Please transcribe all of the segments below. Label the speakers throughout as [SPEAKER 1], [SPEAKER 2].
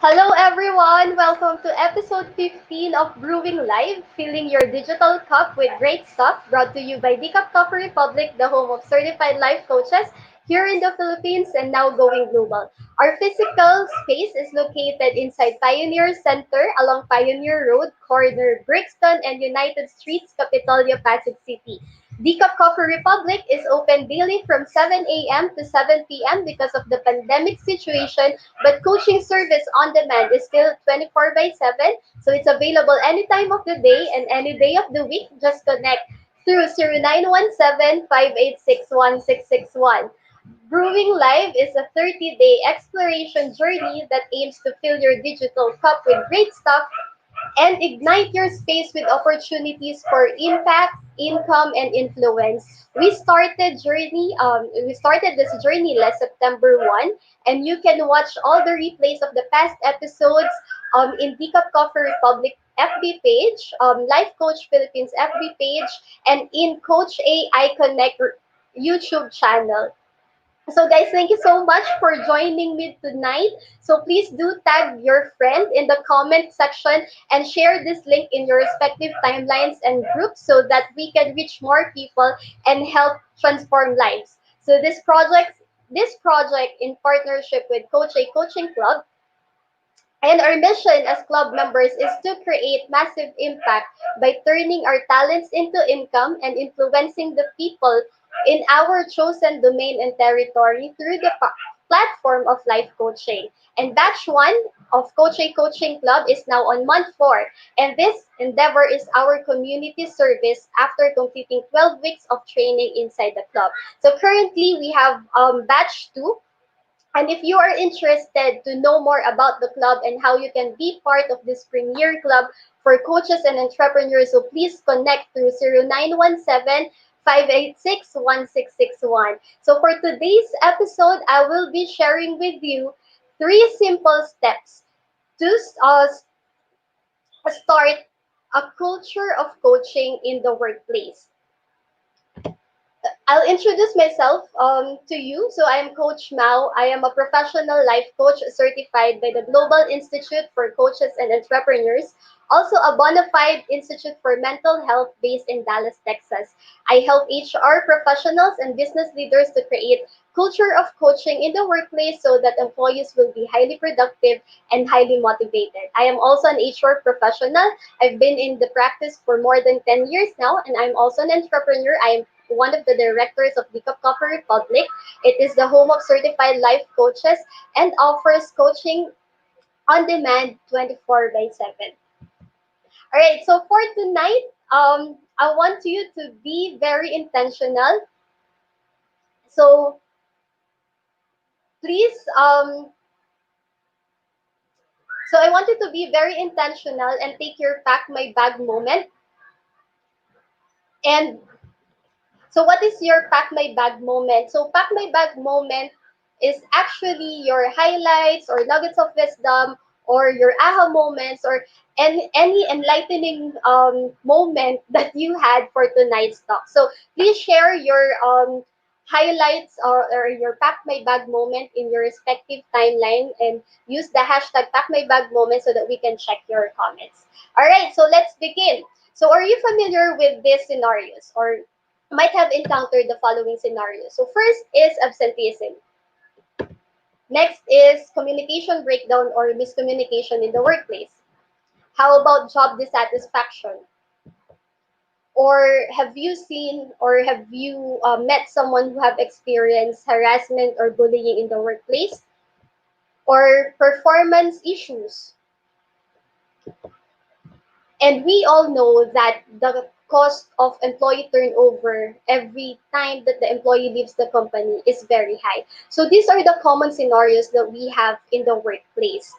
[SPEAKER 1] Hello everyone! Welcome to episode 15 of Brewing Live, filling your digital cup with great stuff, brought to you by Decaf Coffee Republic, the home of certified life coaches here in the Philippines and now going global. Our physical space is located inside Pioneer Center along Pioneer Road, corner Brixton and United Streets, Capitolio, Pasig City. Decaf Coffee Republic is open daily from 7 a.m. to 7 p.m. because of the pandemic situation, but coaching service on demand is still 24 by 7, so it's available any time of the day and any day of the week. Just connect through 0917-586-1661. Brewing Live is a 30-day exploration journey that aims to fill your digital cup with great stuff and ignite your space with opportunities for impact, income, and influence. We started this journey last September 1, and you can watch all the replays of the past episodes in Decaf Coffee Republic FB page, Life Coach Philippines FB page, and in Coach AI Connect YouTube channel. So guys, thank you so much for joining me tonight. So please do tag your friend in the comment section and share this link in your respective timelines and groups so that we can reach more people and help transform lives. So this project in partnership with Coach A Coaching Club, and our mission as club members is to create massive impact by turning our talents into income and influencing the people in our chosen domain and territory through the platform of life coaching. And batch 1 of Coach A Coaching Club is now on month 4. And this endeavor is our community service after completing 12 weeks of training inside the club. So currently we have batch 2, and if you are interested to know more about the club and how you can be part of this premier club for coaches and entrepreneurs, so please connect through 0917-586-1661. So for today's episode, I will be sharing with you 3 simple steps to start a culture of coaching in the workplace. I'll introduce myself to you. So I'm Coach Mao. I am a professional life coach certified by the Global Institute for Coaches and Entrepreneurs, also a bona fide institute for mental health based in Dallas, Texas. I help HR professionals and business leaders to create culture of coaching in the workplace so that employees will be highly productive and highly motivated. I am also an HR professional. I've been in the practice for more than 10 years now, and I'm also an entrepreneur. I am one of the directors of Decaf Coffee Republic. It is the home of certified life coaches and offers coaching on demand 24 by 7. All right, so for tonight, I want you to be very intentional. So please, so I want you to be very intentional and take your pack my bag moment. And so what is your pack my bag moment? So pack my bag moment is actually your highlights or nuggets of wisdom or your aha moments or any enlightening moment that you had for tonight's talk. So please share your highlights or your pack my bag moment in your respective timeline and use the hashtag pack my bag moment so that we can check your comments. All right, so let's begin. So are you familiar with these scenarios or might have encountered the following scenarios? So first is absenteeism. Next is communication breakdown or miscommunication in the workplace. How about job dissatisfaction? Or have you seen or have you met someone who have experienced harassment or bullying in the workplace? Or performance issues? And we all know that the cost of employee turnover every time that the employee leaves the company is very high. So these are the common scenarios that we have in the workplace.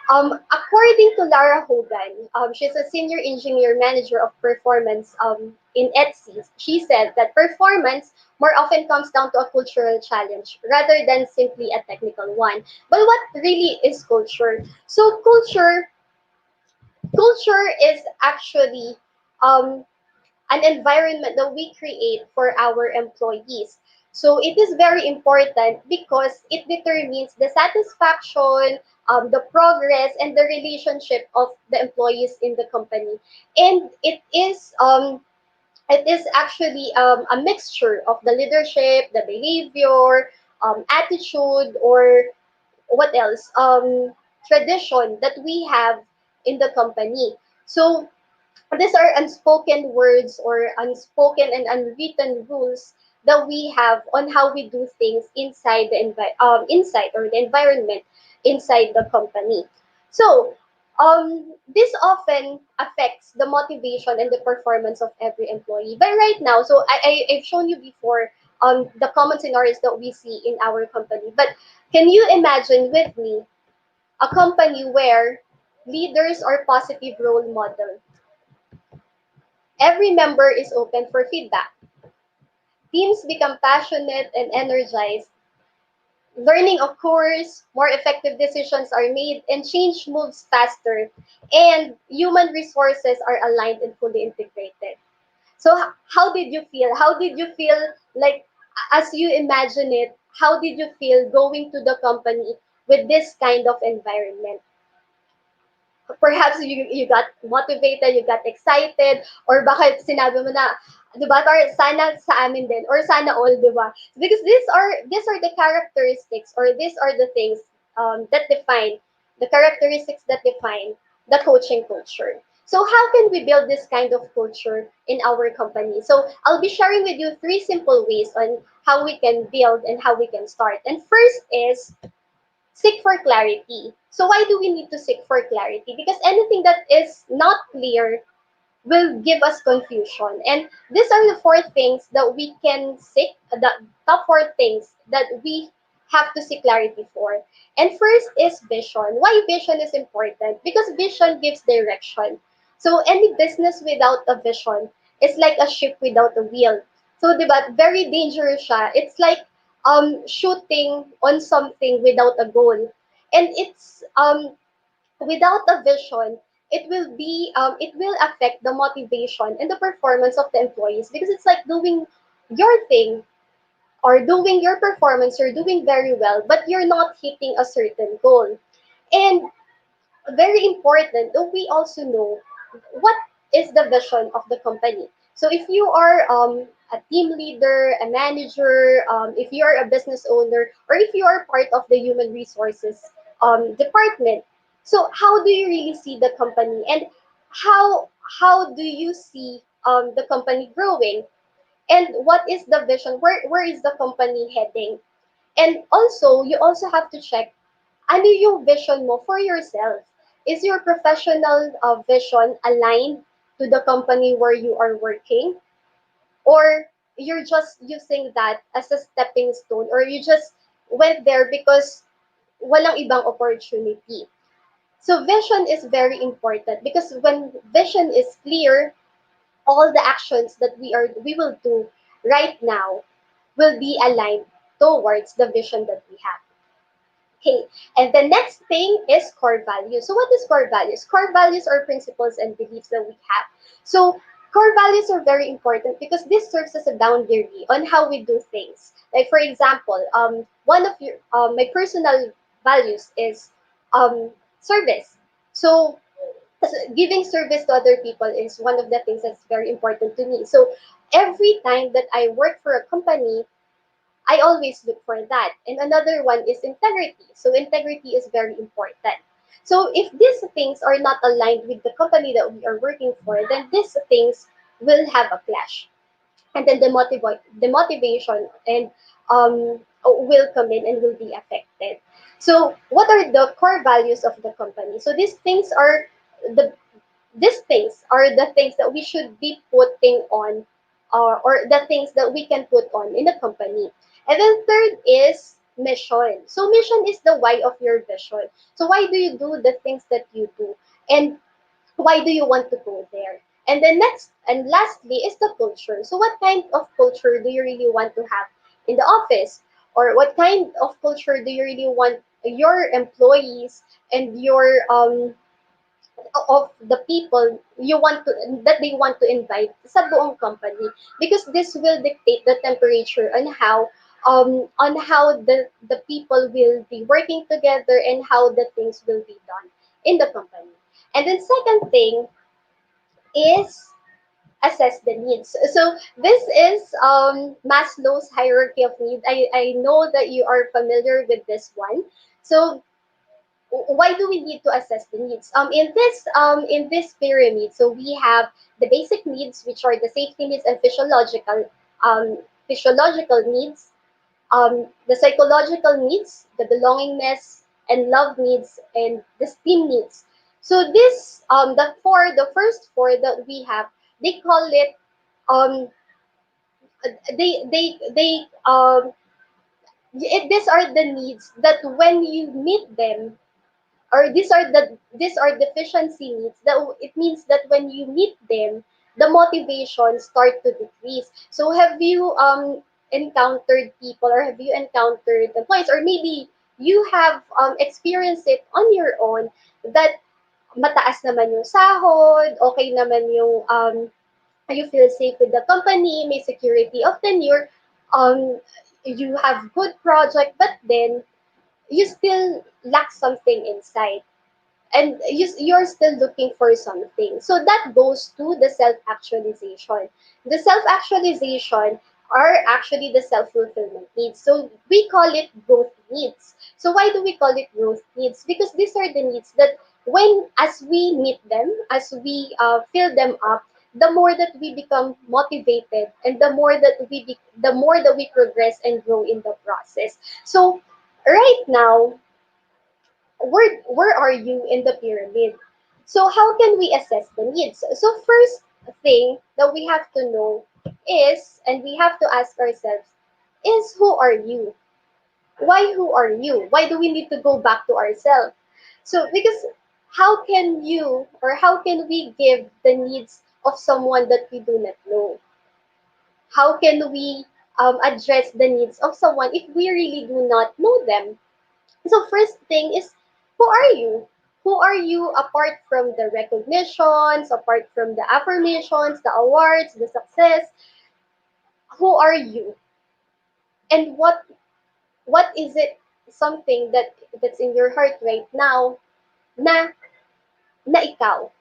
[SPEAKER 1] According to Lara Hogan, she's a senior engineer manager of performance in Etsy. She said that performance more often comes down to a cultural challenge rather than simply a technical one. But what really is culture? So culture is actually um, an environment that we create for our employees. So it is very important because it determines the satisfaction, the progress and the relationship of the employees in the company. And it is actually a mixture of the leadership, the behavior, attitude, or what else, tradition that we have in the company. So these are unspoken words or unspoken and unwritten rules that we have on how we do things inside inside or the environment inside the company. So this often affects the motivation and the performance of every employee. But right now, so I've shown you before the common scenarios that we see in our company. But can you imagine with me a company where leaders are positive role model? Every member is open for feedback. Teams become passionate and energized. Learning occurs, more effective decisions are made, and change moves faster. And human resources are aligned and fully integrated. So, how did you feel? How did you feel like, as you imagine it, how did you feel going to the company with this kind of environment? Perhaps you got motivated, you got excited, or bakit sinabi mo na, di ba, or sana sa amin din, or sana all, di ba? Because these are the characteristics, or these are the things that define, the characteristics that define the coaching culture. So how can we build this kind of culture in our company? So I'll be sharing with you three simple ways on how we can build and how we can start. And first is seek for clarity. So why do we need to seek for clarity? Because anything that is not clear will give us confusion. And these are the four things that we can seek, the top four things that we have to seek clarity for. And first is vision. Why vision is important? Because vision gives direction. So any business without a vision is like a ship without a wheel. So, di ba, very dangerous siya. It's like shooting on something without a goal. And it's without a vision, it will affect the motivation and the performance of the employees, because it's like doing your thing or doing your performance, you're doing very well, but you're not hitting a certain goal. And very important that we also know what is the vision of the company. So if you are a team leader, a manager, if you are a business owner, or if you are part of the human resources department, so how do you really see the company, and how do you see the company growing, and what is the vision? Where is the company heading? And also, you also have to check ano yung vision mo for yourself. Is your professional vision aligned to the company where you are working? Or you're just using that as a stepping stone, or you just went there because walang ibang opportunity. So vision is very important, because when vision is clear, all the actions that we will do right now will be aligned towards the vision that we have. Okay, and the next thing is core values. So what is core values? Core values are principles and beliefs that we have. So core values are very important because this serves as a boundary on how we do things. Like for example, one of your my personal values is service. So giving service to other people is one of the things that's very important to me. So every time that I work for a company, I always look for that. And another one is integrity. So integrity is very important. So if these things are not aligned with the company that we are working for, then these things will have a clash. And then the motivation and will come in and will be affected. So what are the core values of the company? So the these things are the things that we should be putting on, or the things that we can put on in a company. And then third is mission. So mission is the why of your vision. So why do you do the things that you do? And why do you want to go there? And then next and lastly is the culture. So what kind of culture do you really want to have in the office? Or what kind of culture do you really want your employees and your of the people you want to that they want to invite sa buong company, because this will dictate the temperature on how on how the people will be working together and how the things will be done in the company. And then second thing is assess the needs. So this is Maslow's hierarchy of needs. I know that you are familiar with this one. So why do we need to assess the needs? In this pyramid, so we have the basic needs, which are the safety needs and physiological needs, the psychological needs, the belongingness and love needs, and the STEAM needs. So this the first four that we have, they call it um these are the needs that when you meet them, or these are deficiency needs, that it means that when you meet them, the motivation start to decrease. So have you encountered people, or have you encountered employees, or maybe you have experienced it on your own, that mataas naman yung sahod, okay naman yung you feel safe with the company, may security of tenure, um you have good project, but then you still lack something inside, and you're still looking for something. So that goes to the self-actualization. The self-actualization are actually the self-fulfillment needs. So we call it growth needs. So why do we call it growth needs? Because these are the needs that when, as we meet them, as we fill them up, the more that we become motivated, and the more that we progress and grow in the process. So right now, where are you in the pyramid? So how can we assess the needs? So first thing that we have to know is, and we have to ask ourselves, is who are you? Why who are you? Why do we need to go back to ourselves? So because how can you, or how can we give the needs of someone that we do not know? How can we address the needs of someone if we really do not know them? So first thing is, who are you? Who are you apart from the recognitions, apart from the affirmations, the awards, the success? Who are you? And what is it, something that's in your heart right now, na na ikaw?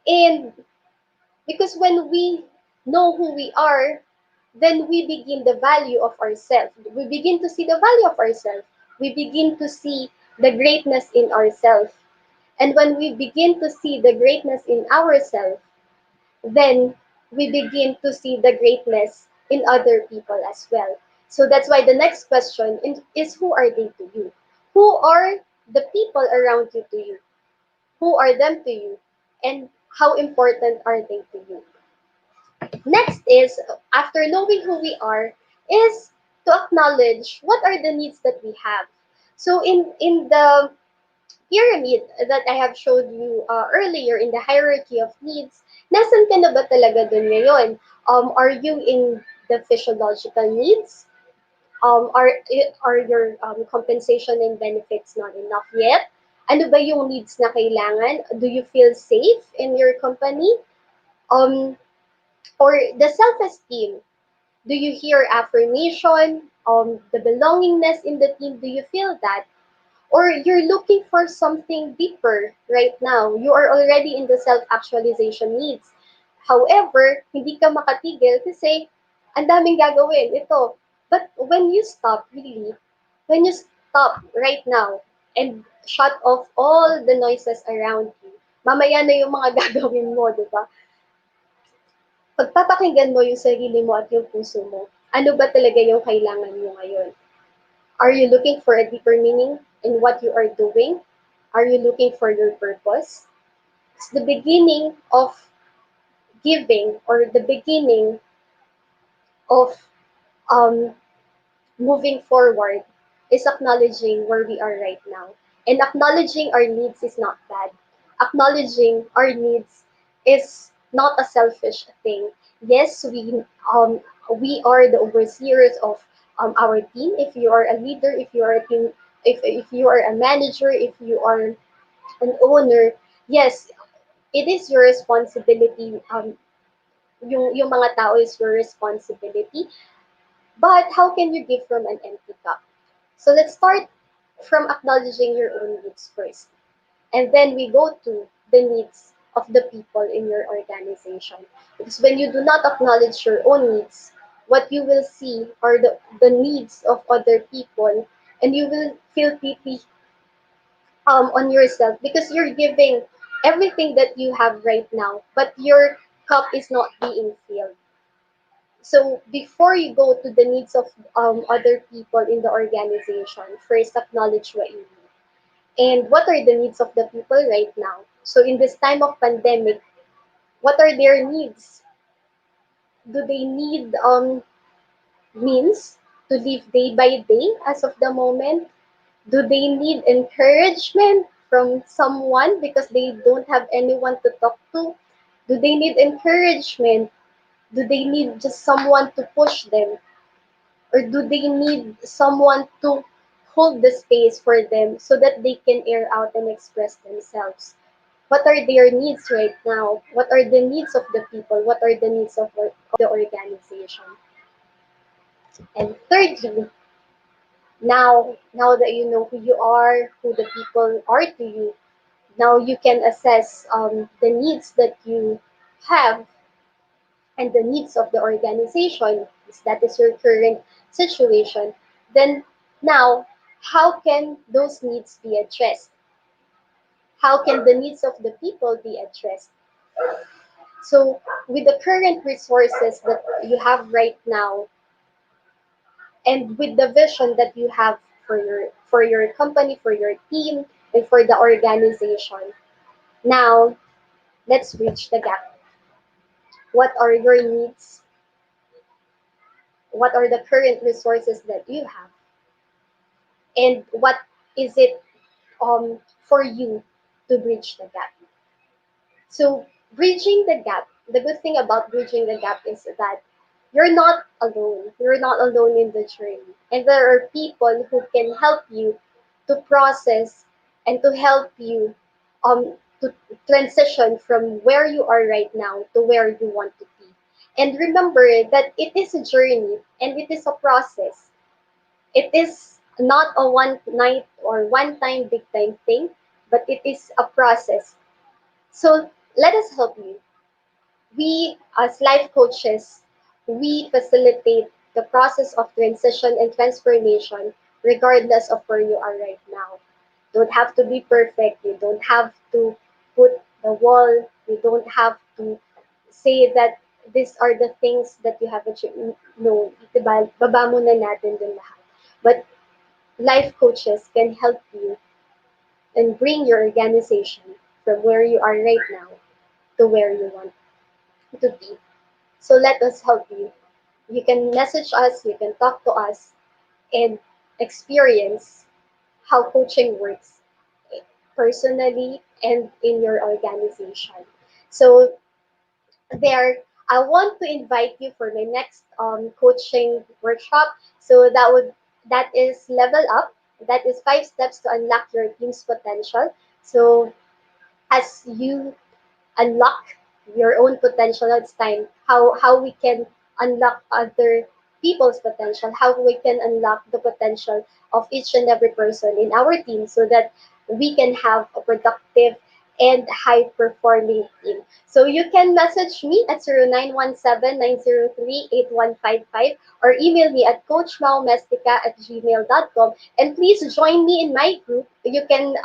[SPEAKER 1] And because when we know who we are, then we begin the value of ourselves. We begin to see the value of ourselves. We begin to see the greatness in ourselves. And when we begin to see the greatness in ourselves, then we begin to see the greatness in other people as well. So that's why the next question is, who are they to you? Who are the people around you to you? Who are them to you? And how important are they to you? Next is, after knowing who we are, is to acknowledge what are the needs that we have. So in the pyramid that I have showed you earlier, in the hierarchy of needs, nasan ka na ba talaga dun ngayon? Are you in the physiological needs? Are your compensation and benefits not enough yet? Ano ba yung needs na kailangan? Do you feel safe in your company? Um, or the self-esteem? Do you hear affirmation? The belongingness in the team, do you feel that? Or you're looking for something deeper right now. You are already in the self-actualization needs. However, hindi ka makatigil kasi ang daming gagawin. Ito. But when you stop, really, when you stop right now and shut off all the noises around you, mamaya na yung mga gagawin mo, di ba? Pagpapakinggan mo yung sarili mo at yung puso mo, ano ba talaga yung kailangan mo ngayon? Are you looking for a deeper meaning in what you are doing? Are you looking for your purpose? It's the beginning of giving, or the beginning of um, moving forward, is acknowledging where we are right now. And acknowledging our needs is not bad. Acknowledging our needs is not a selfish thing. Yes, we are the overseers of our team. If you are a leader, if you are a team, if you are a manager, if you are an owner, yes, it is your responsibility. Yung mga tao is your responsibility. But how can you give from an empty cup? So let's start from acknowledging your own needs first. And then we go to the needs of the people in your organization. Because when you do not acknowledge your own needs, what you will see are the needs of other people, and you will feel pity on yourself because you're giving everything that you have right now, but your cup is not being filled. So before you go to the needs of other people in the organization, first acknowledge what you need. And what are the needs of the people right now? So in this time of pandemic, what are their needs? Do they need means to live day by day as of the moment? Do they need encouragement from someone because they don't have anyone to talk to? Do they need encouragement? Do they need just someone to push them? Or do they need someone to hold the space for them so that they can air out and express themselves? What are their needs right now? What are the needs of the people? What are the needs of the organization? And thirdly, now that you know who you are, who the people are to you, now you can assess the needs that you have and the needs of the organization, if that is your current situation. Then now, how can those needs be addressed? How can the needs of the people be addressed? So with the current resources that you have right now, and with the vision that you have for your company, for your team, and for the organization, now let's bridge the gap. What are your needs? What are the current resources that you have? And what is it for you to bridge the gap? So bridging the gap, the good thing about bridging the gap is that you're not alone. You're not alone in the journey. And there are people who can help you to process and to help you to transition from where you are right now to where you want to be. And remember that it is a journey and it is a process. It is not a one night or one time big time thing, but it is a process. So let us help you. We, as life coaches, we facilitate the process of transition and transformation regardless of where you are right now. Don't have to be perfect. You don't have to put the wall. You don't have to say that these are the things that you have achieved. No, baba muna natin dun lahat. But life coaches can help you and bring your organization from where you are right now to where you want to be. So let us help you. You can message us, you can talk to us, and experience how coaching works personally and in your organization. So there, I want to invite you for my next coaching workshop. So that is level up. That is 5 steps to unlock your team's potential. So as you unlock your own potential, it's time how we can unlock other people's potential, how we can unlock the potential of each and every person in our team so that we can have a productive and high performing team. So you can message me at 0917-903-8155 or email me at coachmaumestica@gmail.com, and please join me in my group. You can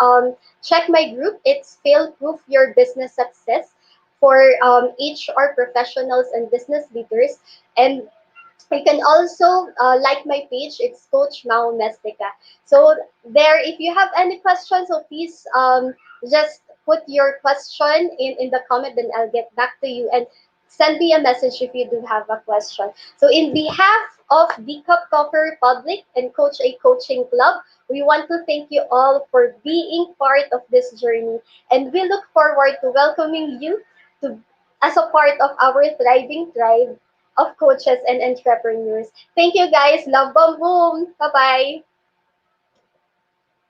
[SPEAKER 1] check my group. It's Fail Proof Your Business Success for HR professionals and business leaders. And you can also like my page. It's Coach Mau Mestica. So there, if you have any questions, so please just put your question in the comment, then I'll get back to you. And send me a message if you do have a question. So in behalf of the Cup Cover Republic and Coach A Coaching Club, we want to thank you all for being part of this journey. And we look forward to welcoming you to as a part of our thriving tribe of coaches and entrepreneurs. Thank you guys. Love bomb boom. Bye bye.